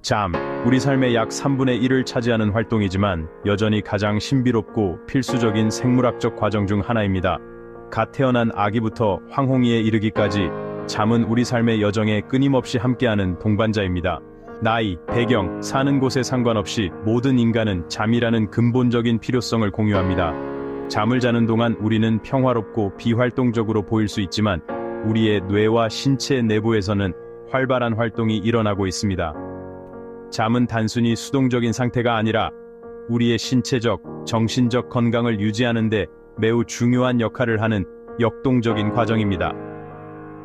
잠, 우리 삶의 약 3분의 1을 차지하는 활동이지만 여전히 가장 신비롭고 필수적인 생물학적 과정 중 하나입니다. 갓 태어난 아기부터 황홍이에 이르기까지 잠은 우리 삶의 여정에 끊임없이 함께하는 동반자입니다. 나이, 배경, 사는 곳에 상관없이 모든 인간은 잠이라는 근본적인 필요성을 공유합니다. 잠을 자는 동안 우리는 평화롭고 비활동적으로 보일 수 있지만 우리의 뇌와 신체 내부에서는 활발한 활동이 일어나고 있습니다. 잠은 단순히 수동적인 상태가 아니라 우리의 신체적, 정신적 건강을 유지하는 데 매우 중요한 역할을 하는 역동적인 과정입니다.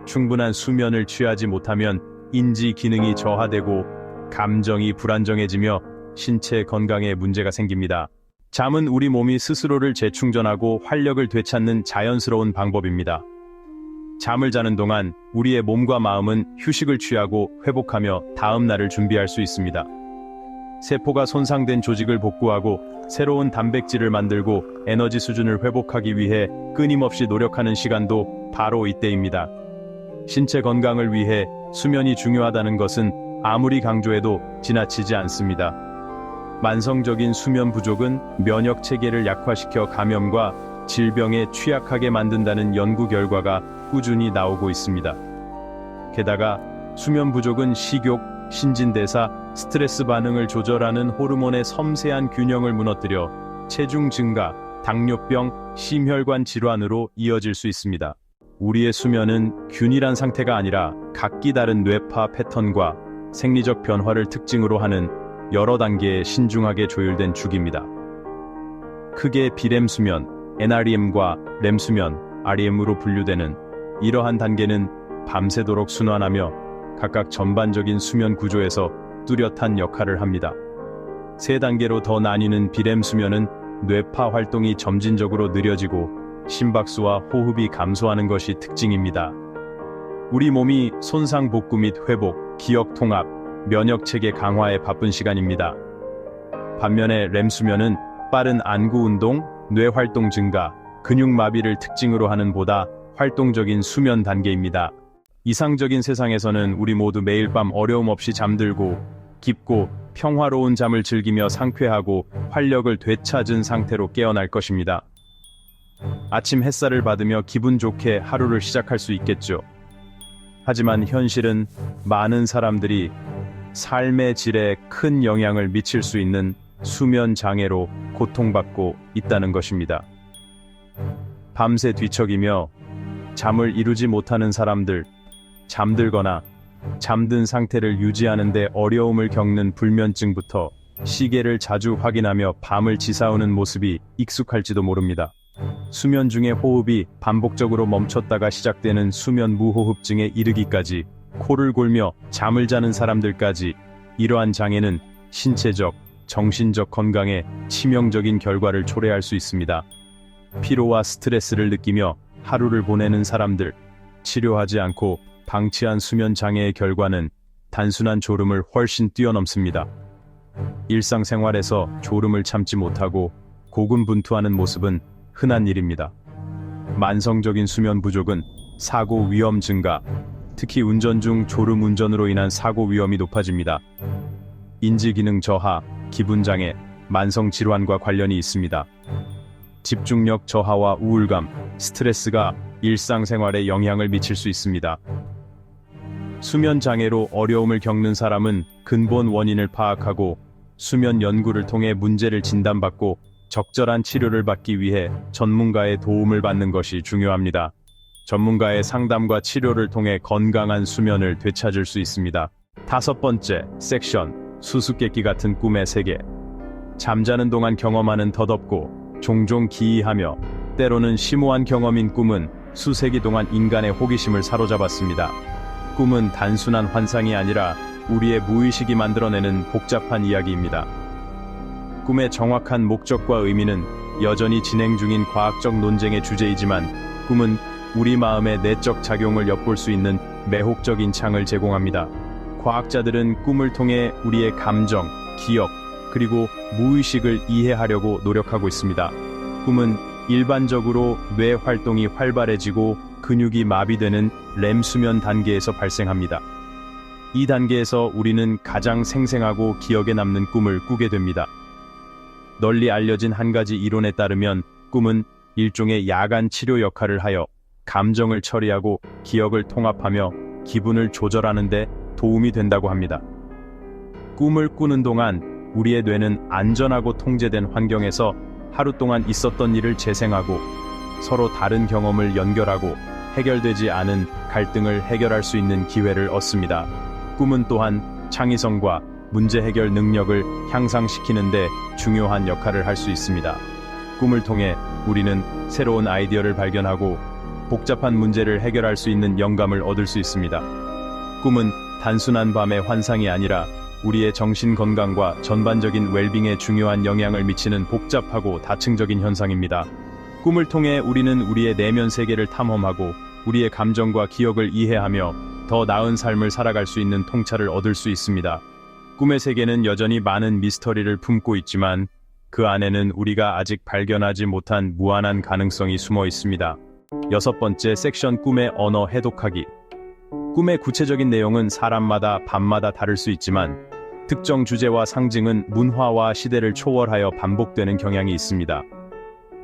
충분한 수면을 취하지 못하면 인지 기능이 저하되고 감정이 불안정해지며 신체 건강에 문제가 생깁니다. 잠은 우리 몸이 스스로를 재충전하고 활력을 되찾는 자연스러운 방법입니다. 잠을 자는 동안 우리의 몸과 마음은 휴식을 취하고 회복하며 다음 날을 준비할 수 있습니다. 세포가 손상된 조직을 복구하고 새로운 단백질을 만들고 에너지 수준을 회복하기 위해 끊임없이 노력하는 시간도 바로 이때입니다. 신체 건강을 위해 수면이 중요하다는 것은 아무리 강조해도 지나치지 않습니다. 만성적인 수면 부족은 면역 체계를 약화시켜 감염과 질병에 취약하게 만든다는 연구 결과가 꾸준히 나오고 있습니다. 게다가 수면 부족은 식욕, 신진대사, 스트레스 반응을 조절하는 호르몬의 섬세한 균형을 무너뜨려 체중 증가, 당뇨병, 심혈관 질환으로 이어질 수 있습니다. 우리의 수면은 균일한 상태가 아니라 각기 다른 뇌파 패턴과 생리적 변화를 특징으로 하는 여러 단계의 신중하게 조율된 주기입니다. 크게 비렘 수면, NREM과 렘 수면, REM으로 분류되는 이러한 단계는 밤새도록 순환하며 각각 전반적인 수면 구조에서 뚜렷한 역할을 합니다. 세 단계로 더 나뉘는 비렘 수면은 뇌파 활동이 점진적으로 느려지고 심박수와 호흡이 감소하는 것이 특징입니다. 우리 몸이 손상 복구 및 회복, 기억 통합, 면역 체계 강화에 바쁜 시간입니다. 반면에 렘 수면은 빠른 안구 운동, 뇌 활동 증가, 근육 마비를 특징으로 하는 보다 활동적인 수면 단계입니다. 이상적인 세상에서는 우리 모두 매일 밤 어려움 없이 잠들고 깊고 평화로운 잠을 즐기며 상쾌하고 활력을 되찾은 상태로 깨어날 것입니다. 아침 햇살을 받으며 기분 좋게 하루를 시작할 수 있겠죠. 하지만 현실은 많은 사람들이 삶의 질에 큰 영향을 미칠 수 있는 수면 장애로 고통받고 있다는 것입니다. 밤새 뒤척이며 잠을 이루지 못하는 사람들, 잠들거나 잠든 상태를 유지하는 데 어려움을 겪는 불면증부터 시계를 자주 확인하며 밤을 지새우는 모습이 익숙할지도 모릅니다. 수면 중에 호흡이 반복적으로 멈췄다가 시작되는 수면 무호흡증에 이르기까지 코를 골며 잠을 자는 사람들까지 이러한 장애는 신체적, 정신적 건강에 치명적인 결과를 초래할 수 있습니다. 피로와 스트레스를 느끼며 하루를 보내는 사람들, 치료하지 않고 방치한 수면 장애의 결과는 단순한 졸음을 훨씬 뛰어넘습니다. 일상생활에서 졸음을 참지 못하고 고군분투하는 모습은 흔한 일입니다. 만성적인 수면 부족은 사고 위험 증가, 특히 운전 중 졸음 운전으로 인한 사고 위험이 높아집니다. 인지기능 저하, 기분장애, 만성질환과 관련이 있습니다. 집중력 저하와 우울감, 스트레스가 일상생활에 영향을 미칠 수 있습니다. 수면 장애로 어려움을 겪는 사람은 근본 원인을 파악하고 수면 연구를 통해 문제를 진단받고 적절한 치료를 받기 위해 전문가의 도움을 받는 것이 중요합니다. 전문가의 상담과 치료를 통해 건강한 수면을 되찾을 수 있습니다. 5번째, 섹션, 수수께끼 같은 꿈의 세계. 잠자는 동안 경험하는 덧없고 종종 기이하며 때로는 심오한 경험인 꿈은 수세기 동안 인간의 호기심을 사로잡았습니다. 꿈은 단순한 환상이 아니라 우리의 무의식이 만들어내는 복잡한 이야기입니다. 꿈의 정확한 목적과 의미는 여전히 진행 중인 과학적 논쟁의 주제이지만 꿈은 우리 마음의 내적 작용을 엿볼 수 있는 매혹적인 창을 제공합니다. 과학자들은 꿈을 통해 우리의 감정, 기억, 그리고 무의식을 이해하려고 노력하고 있습니다. 꿈은 일반적으로 뇌 활동이 활발해지고 근육이 마비되는 렘 수면 단계에서 발생합니다. 이 단계에서 우리는 가장 생생하고 기억에 남는 꿈을 꾸게 됩니다. 널리 알려진 한 가지 이론에 따르면 꿈은 일종의 야간 치료 역할을 하여 감정을 처리하고 기억을 통합하며 기분을 조절하는 데 도움이 된다고 합니다. 꿈을 꾸는 동안 우리의 뇌는 안전하고 통제된 환경에서 하루 동안 있었던 일을 재생하고 서로 다른 경험을 연결하고 해결되지 않은 갈등을 해결할 수 있는 기회를 얻습니다. 꿈은 또한 창의성과 문제 해결 능력을 향상시키는 데 중요한 역할을 할 수 있습니다. 꿈을 통해 우리는 새로운 아이디어를 발견하고 복잡한 문제를 해결할 수 있는 영감을 얻을 수 있습니다. 꿈은 단순한 밤의 환상이 아니라 우리의 정신 건강과 전반적인 웰빙에 중요한 영향을 미치는 복잡하고 다층적인 현상입니다. 꿈을 통해 우리는 우리의 내면 세계를 탐험하고 우리의 감정과 기억을 이해하며 더 나은 삶을 살아갈 수 있는 통찰을 얻을 수 있습니다. 꿈의 세계는 여전히 많은 미스터리를 품고 있지만 그 안에는 우리가 아직 발견하지 못한 무한한 가능성이 숨어 있습니다. 6번째 섹션 꿈의 언어 해독하기. 꿈의 구체적인 내용은 사람마다 밤마다 다를 수 있지만 특정 주제와 상징은 문화와 시대를 초월하여 반복되는 경향이 있습니다.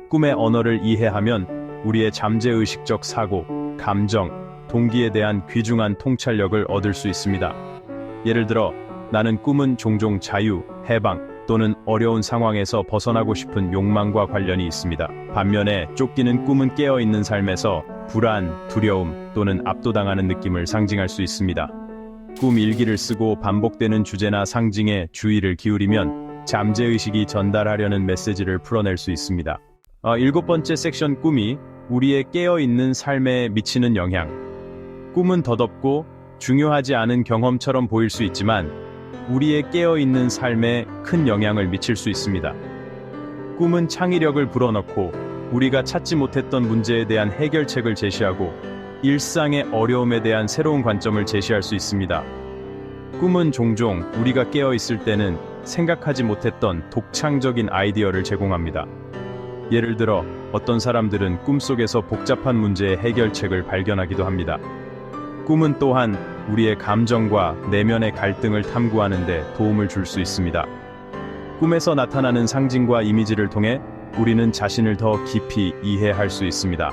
꿈의 언어를 이해하면 우리의 잠재의식적 사고, 감정, 동기에 대한 귀중한 통찰력을 얻을 수 있습니다. 예를 들어 나는 꿈은 종종 자유, 해방 또는 어려운 상황에서 벗어나고 싶은 욕망과 관련이 있습니다. 반면에 쫓기는 꿈은 깨어있는 삶에서 불안, 두려움 또는 압도당하는 느낌을 상징할 수 있습니다. 꿈 일기를 쓰고 반복되는 주제나 상징에 주의를 기울이면 잠재의식이 전달하려는 메시지를 풀어낼 수 있습니다. 7번째 섹션 꿈이 우리의 깨어있는 삶에 미치는 영향. 꿈은 더덥고 중요하지 않은 경험처럼 보일 수 있지만 우리의 깨어있는 삶에 큰 영향을 미칠 수 있습니다. 꿈은 창의력을 불어넣고 우리가 찾지 못했던 문제에 대한 해결책을 제시하고 일상의 어려움에 대한 새로운 관점을 제시할 수 있습니다. 꿈은 종종 우리가 깨어있을 때는 생각하지 못했던 독창적인 아이디어를 제공합니다. 예를 들어 어떤 사람들은 꿈속에서 복잡한 문제의 해결책을 발견하기도 합니다. 꿈은 또한 우리의 감정과 내면의 갈등을 탐구하는 데 도움을 줄 수 있습니다. 꿈에서 나타나는 상징과 이미지를 통해 우리는 자신을 더 깊이 이해할 수 있습니다.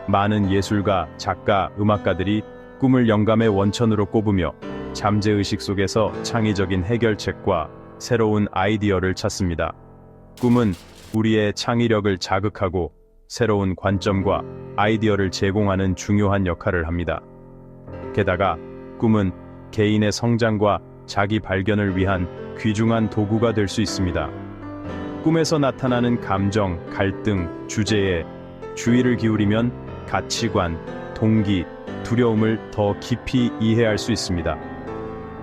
많은 예술가, 작가, 음악가들이 꿈을 영감의 원천으로 꼽으며 잠재의식 속에서 창의적인 해결책과 새로운 아이디어를 찾습니다. 꿈은 우리의 창의력을 자극하고 새로운 관점과 아이디어를 제공하는 중요한 역할을 합니다. 게다가 꿈은 개인의 성장과 자기 발견을 위한 귀중한 도구가 될 수 있습니다. 꿈에서 나타나는 감정, 갈등, 주제에 주의를 기울이면 가치관, 동기, 두려움을 더 깊이 이해할 수 있습니다.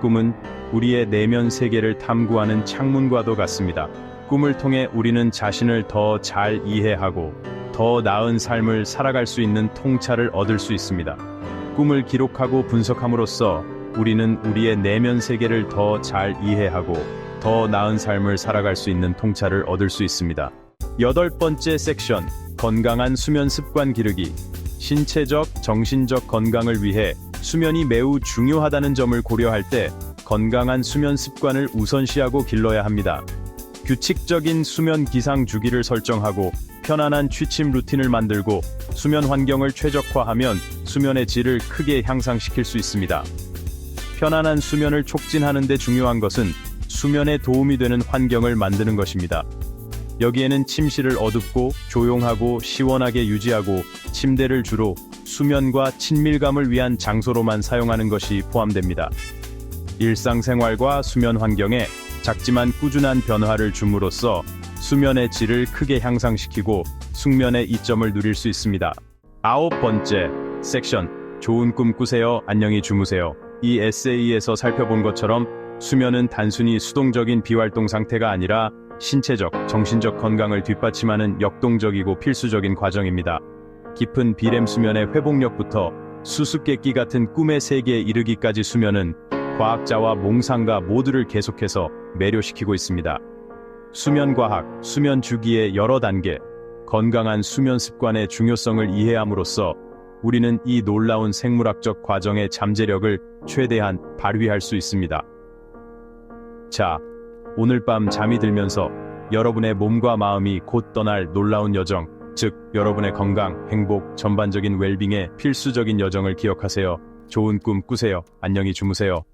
꿈은 우리의 내면 세계를 탐구하는 창문과도 같습니다. 꿈을 통해 우리는 자신을 더 잘 이해하고 더 나은 삶을 살아갈 수 있는 통찰을 얻을 수 있습니다. 꿈을 기록하고 분석함으로써 우리는 우리의 내면 세계를 더 잘 이해하고 더 나은 삶을 살아갈 수 있는 통찰을 얻을 수 있습니다. 8번째 섹션, 건강한 수면 습관 기르기. 신체적, 정신적 건강을 위해 수면이 매우 중요하다는 점을 고려할 때 건강한 수면 습관을 우선시하고 길러야 합니다. 규칙적인 수면 기상 주기를 설정하고 편안한 취침 루틴을 만들고 수면 환경을 최적화하면 수면의 질을 크게 향상시킬 수 있습니다. 편안한 수면을 촉진하는 데 중요한 것은 수면에 도움이 되는 환경을 만드는 것입니다. 여기에는 침실을 어둡고 조용하고 시원하게 유지하고 침대를 주로 수면과 친밀감을 위한 장소로만 사용하는 것이 포함됩니다. 일상생활과 수면 환경에 작지만 꾸준한 변화를 줌으로써 수면의 질을 크게 향상시키고 숙면의 이점을 누릴 수 있습니다. 9번째 섹션, 좋은 꿈 꾸세요, 안녕히 주무세요. 이 에세이에서 살펴본 것처럼 수면은 단순히 수동적인 비활동 상태가 아니라 신체적, 정신적 건강을 뒷받침하는 역동적이고 필수적인 과정입니다. 깊은 비렘 수면의 회복력부터 수수께끼 같은 꿈의 세계에 이르기까지 수면은 과학자와 몽상가 모두를 계속해서 매료시키고 있습니다. 수면과학, 수면 주기의 여러 단계, 건강한 수면 습관의 중요성을 이해함으로써 우리는 이 놀라운 생물학적 과정의 잠재력을 최대한 발휘할 수 있습니다. 자, 오늘 밤 잠이 들면서 여러분의 몸과 마음이 곧 떠날 놀라운 여정, 즉 여러분의 건강, 행복, 전반적인 웰빙의 필수적인 여정을 기억하세요. 좋은 꿈 꾸세요. 안녕히 주무세요.